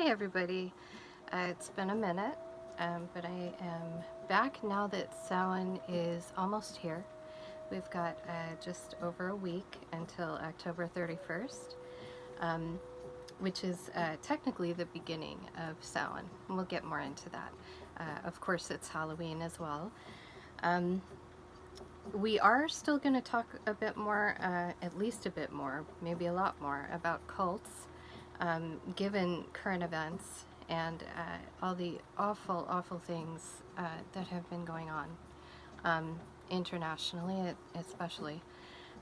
Hi everybody. It's been a minute, but I am back now that Samhain is almost here. We've got just over a week until October 31st, which is technically the beginning of Samhain. We'll get more into that. Of course, it's Halloween as well. We are still going to talk a bit more, at least a bit more, maybe a lot more, about cults, given current events and all the awful, awful things that have been going on, internationally especially.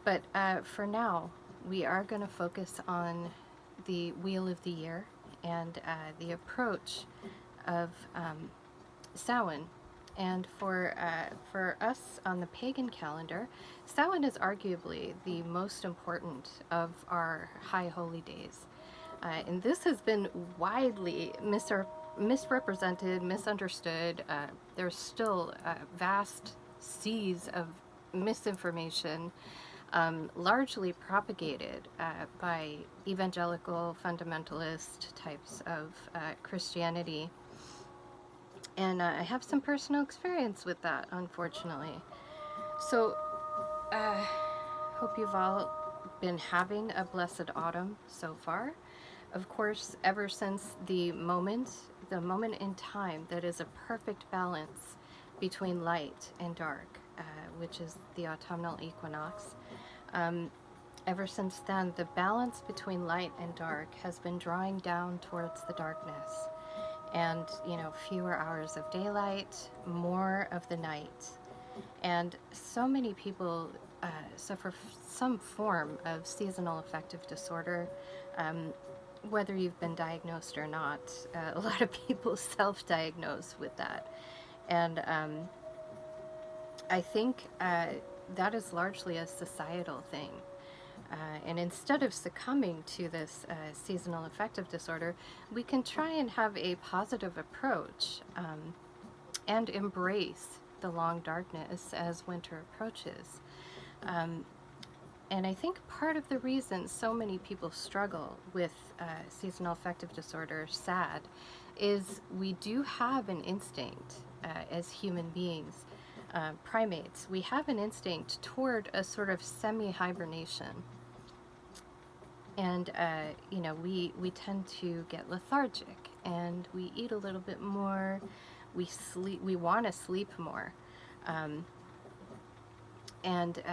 But for now, we are going to focus on the Wheel of the Year and the approach of Samhain. And for us on the pagan calendar, Samhain is arguably the most important of our high holy days. And this has been widely misrepresented, misunderstood. There's still vast seas of misinformation, largely propagated by evangelical fundamentalist types of Christianity. And I have some personal experience with that, unfortunately. So, hope you've all been having a blessed autumn so far. Of course, ever since the moment in time that is a perfect balance between light and dark, which is the autumnal equinox, ever since then, the balance between light and dark has been drawing down towards the darkness. And, fewer hours of daylight, more of the night. And so many people suffer some form of seasonal affective disorder, whether you've been diagnosed or not. A lot of people self-diagnose with that. And I think that is largely a societal thing. And instead of succumbing to this seasonal affective disorder, we can try and have a positive approach and embrace the long darkness as winter approaches. And I think part of the reason so many people struggle with seasonal affective disorder, SAD, is we do have an instinct as human beings, primates. We have an instinct toward a sort of semi-hibernation. And, we tend to get lethargic, and we eat a little bit more, we want to sleep more. And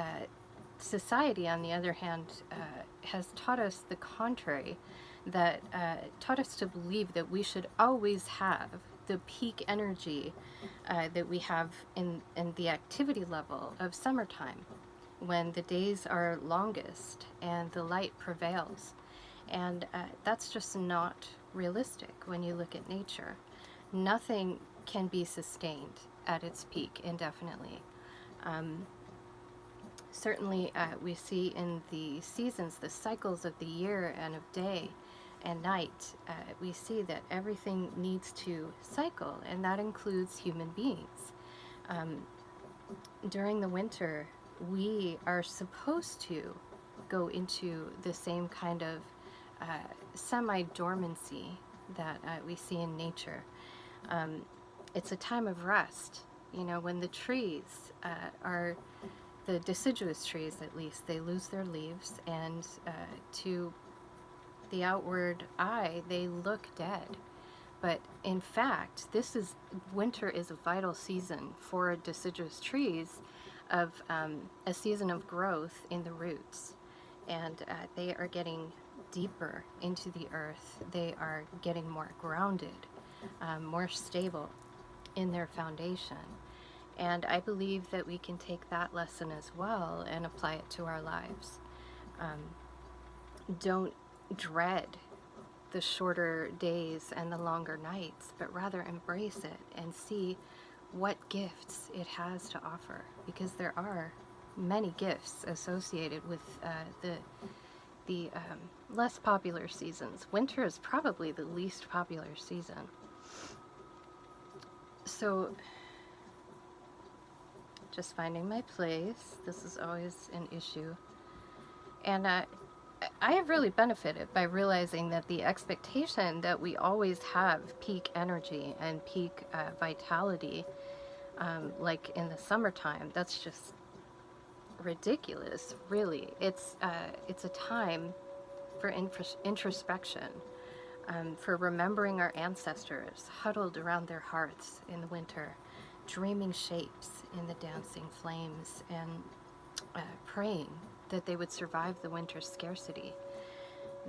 society, on the other hand, has taught us the contrary, that taught us to believe that we should always have the peak energy that we have in the activity level of summertime, when the days are longest and the light prevails. And that's just not realistic when you look at nature. Nothing can be sustained at its peak indefinitely. Certainly we see in the seasons, the cycles of the year and of day and night, we see that everything needs to cycle, and that includes human beings. During the winter, we are supposed to go into the same kind of semi-dormancy that we see in nature. It's a time of rest. When the trees are, the deciduous trees at least, they lose their leaves, and to the outward eye, they look dead. But in fact, winter is a vital season for deciduous trees, of a season of growth in the roots, and they are getting deeper into the earth. They are getting more grounded, more stable in their foundation. And I believe that we can take that lesson as well and apply it to our lives. Don't dread the shorter days and the longer nights, but rather embrace it and see what gifts it has to offer, because there are many gifts associated with the less popular seasons. Winter is probably the least popular season. So, just finding my place. This is always an issue. And I have really benefited by realizing that the expectation that we always have peak energy and peak vitality, like in the summertime, that's just ridiculous, really. It's a time for introspection, for remembering our ancestors huddled around their hearths in the winter, dreaming shapes in the dancing flames, and praying that they would survive the winter's scarcity.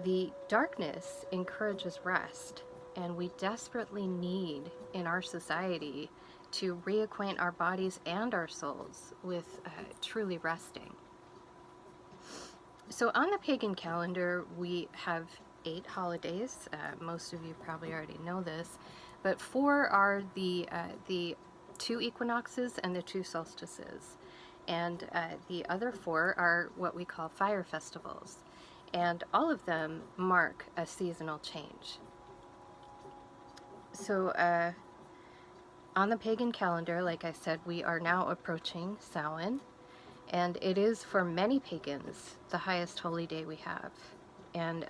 The darkness encourages rest, and we desperately need in our society to reacquaint our bodies and our souls with truly resting. So on the pagan calendar, we have 8 holidays. Most of you probably already know this, but 4 are the 2 equinoxes and the 2 solstices, and the other 4 are what we call fire festivals, and all of them mark a seasonal change. So on the pagan calendar, like I said, we are now approaching Samhain, and it is for many pagans the highest holy day we have. And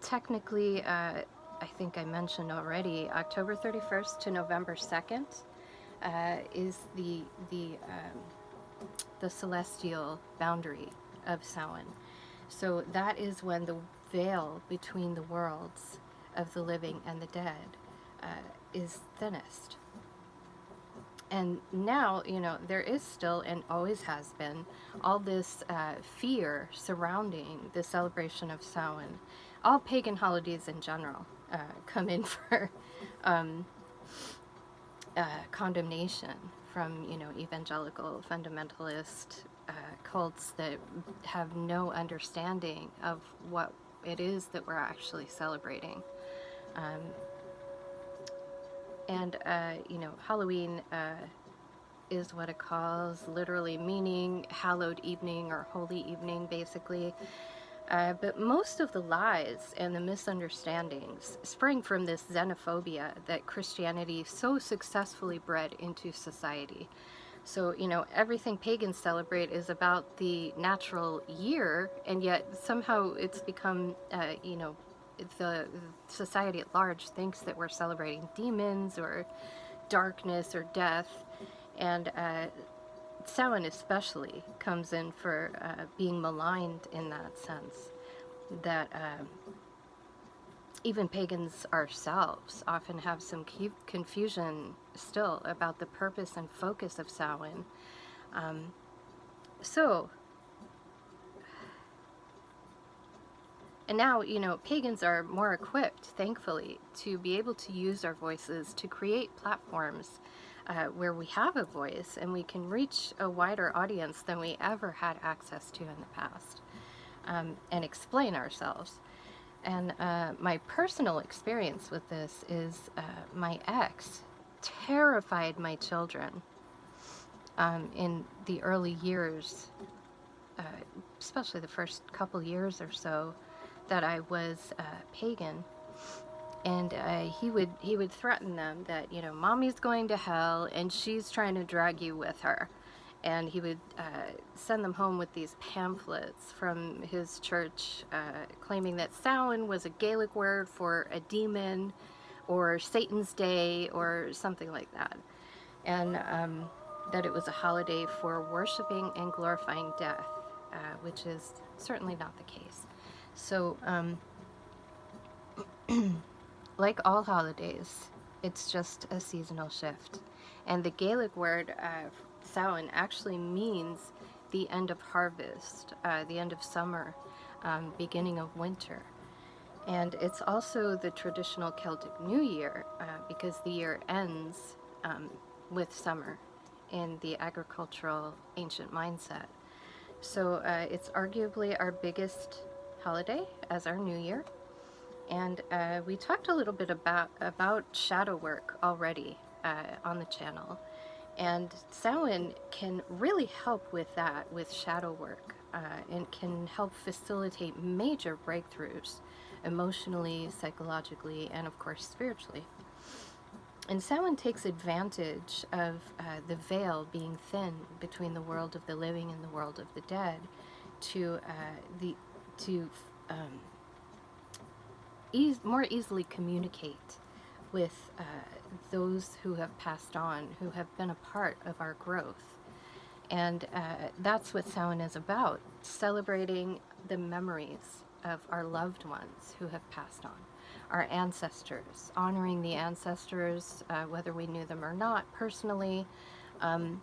technically, I think I mentioned already, October 31st to November 2nd is the celestial boundary of Samhain. So that is when the veil between the worlds of the living and the dead is thinnest. And now, there is still, and always has been, all this fear surrounding the celebration of Samhain. All pagan holidays in general come in for condemnation from, evangelical fundamentalist cults that have no understanding of what it is that we're actually celebrating. And Halloween is what it calls, literally meaning hallowed evening or holy evening, basically. But most of the lies and the misunderstandings spring from this xenophobia that Christianity so successfully bred into society. So, everything pagans celebrate is about the natural year, and yet somehow it's become, the society at large thinks that we're celebrating demons or darkness or death. And Samhain especially comes in for being maligned in that sense, that even pagans ourselves often have some confusion still about the purpose and focus of Samhain. And now, pagans are more equipped, thankfully, to be able to use our voices to create platforms where we have a voice and we can reach a wider audience than we ever had access to in the past, and explain ourselves. And my personal experience with this is my ex terrified my children in the early years, especially the first couple years or so that I was pagan. And he would threaten them that, mommy's going to hell and she's trying to drag you with her. And he would send them home with these pamphlets from his church claiming that Samhain was a Gaelic word for a demon or Satan's day or something like that. And that it was a holiday for worshiping and glorifying death, which is certainly not the case. So, like all holidays, it's just a seasonal shift. And the Gaelic word Samhain actually means the end of harvest, the end of summer, beginning of winter. And it's also the traditional Celtic New Year, because the year ends with summer in the agricultural ancient mindset. So it's arguably our biggest holiday as our New Year. And we talked a little bit about shadow work already on the channel. And Samhain can really help with that, with shadow work, and can help facilitate major breakthroughs emotionally, psychologically, and of course spiritually. And Samhain takes advantage of the veil being thin between the world of the living and the world of the dead to the to um, more easily communicate with those who have passed on, who have been a part of our growth. And that's what Samhain is about, celebrating the memories of our loved ones who have passed on, our ancestors, honoring the ancestors, whether we knew them or not personally. Um,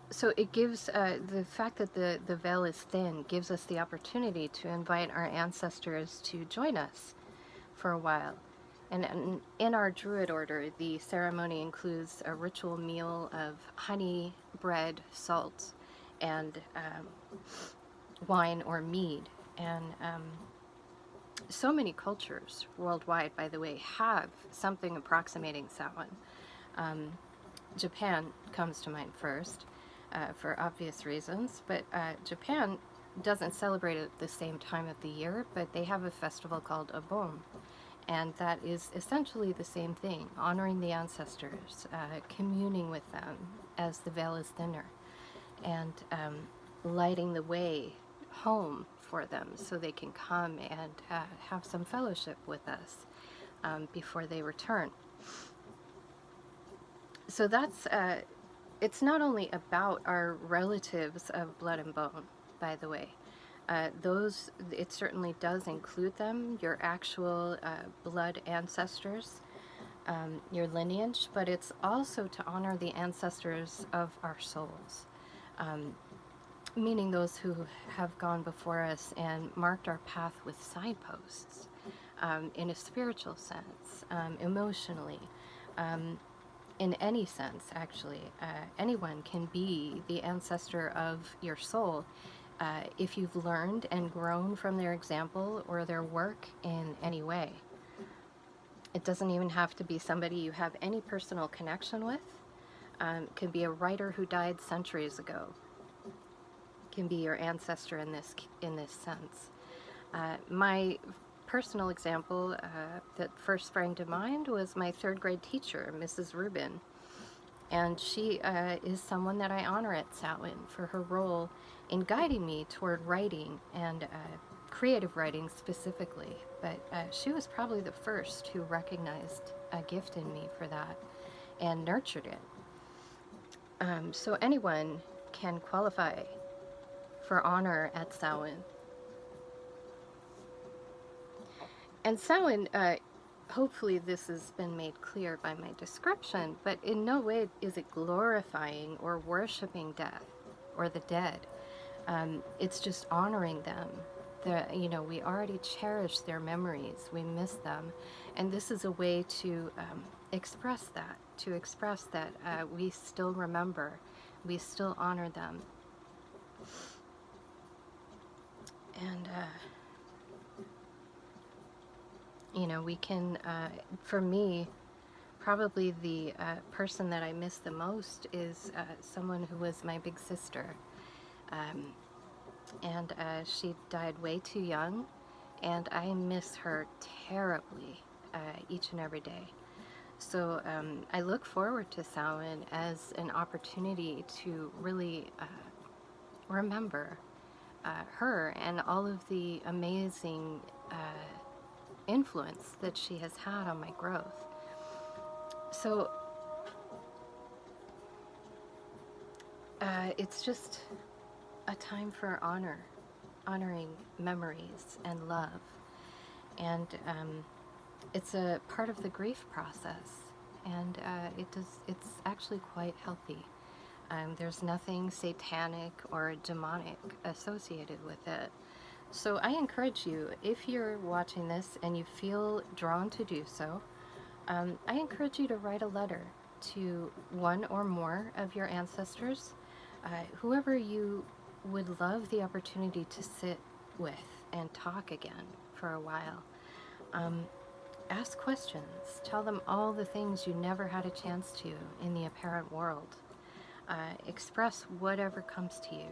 so it gives, the fact that the veil is thin gives us the opportunity to invite our ancestors to join us for a while. And in our Druid order, the ceremony includes a ritual meal of honey, bread, salt, and wine or mead. And so many cultures worldwide, by the way, have something approximating Samhain. Japan comes to mind first, for obvious reasons, but Japan doesn't celebrate it at the same time of the year, but they have a festival called Obon. And that is essentially the same thing, honoring the ancestors, communing with them as the veil is thinner, and lighting the way home for them so they can come and have some fellowship with us before they return. So that's, it's not only about our relatives of blood and bone, by the way. It certainly does include them, your actual blood ancestors, your lineage, but it's also to honor the ancestors of our souls, meaning those who have gone before us and marked our path with signposts, in a spiritual sense, emotionally, in any sense, actually. Anyone can be the ancestor of your soul if you've learned and grown from their example or their work in any way. It doesn't even have to be somebody you have any personal connection with. It can be a writer who died centuries ago. It can be your ancestor in this sense. My personal example that first sprang to mind was my third grade teacher, Mrs. Rubin. And she is someone that I honor at Samhain for her role in guiding me toward writing and creative writing specifically. But she was probably the first who recognized a gift in me for that and nurtured it. So anyone can qualify for honor at Samhain. And Samhain, hopefully this has been made clear by my description, but in no way is it glorifying or worshiping death or the dead. It's just honoring them. We already cherish their memories. We miss them. And this is a way to express that, we still remember, we still honor them. And, we can, for me, probably the person that I miss the most is someone who was my big sister. And she died way too young, and I miss her terribly each and every day. So I look forward to Samhain as an opportunity to really remember her and all of the amazing influence that she has had on my growth. So it's just a time for honoring memories and love. And it's a part of the grief process, and it's actually quite healthy. There's nothing satanic or demonic associated with it. So I encourage you, if you're watching this and you feel drawn to do so, I encourage you to write a letter to one or more of your ancestors, whoever you would love the opportunity to sit with and talk again for a while. Ask questions. Tell them all the things you never had a chance to in the apparent world. Express whatever comes to you.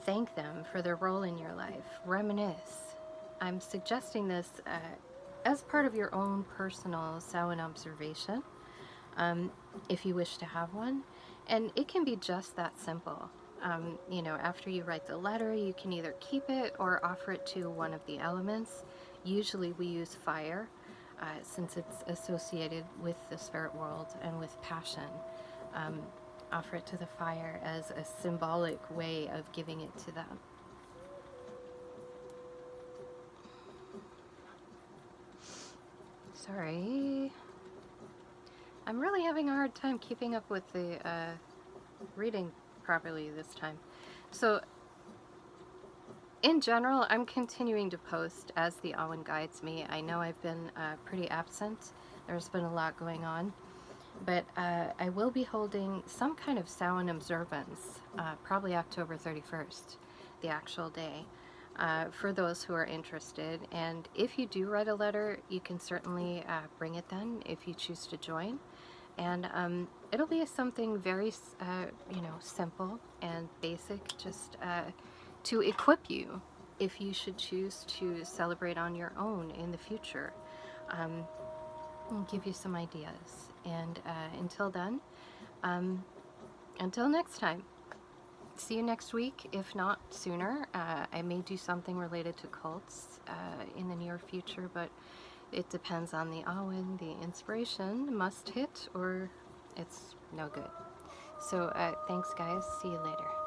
Thank them for their role in your life. Reminisce. I'm suggesting this as part of your own personal Samhain observation, if you wish to have one. And it can be just that simple. You know, after you write the letter, you can either keep it or offer it to one of the elements. Usually we use fire, since it's associated with the spirit world and with passion. Um, Offer it to the fire as a symbolic way of giving it to them. Sorry. I'm really having a hard time keeping up with the reading properly this time. So, in general, I'm continuing to post as the Awen guides me. I know I've been pretty absent. There's been a lot going on. But I will be holding some kind of Samhain observance, probably October 31st, the actual day, for those who are interested. And if you do write a letter, you can certainly bring it then if you choose to join. And it'll be something very, you know, simple and basic, just to equip you if you should choose to celebrate on your own in the future. I'll give you some ideas. And until then, until next time, see you next week, if not sooner. I may do something related to cults in the near future, but it depends on the Awen. The inspiration must hit or it's no good. So thanks guys, see you later.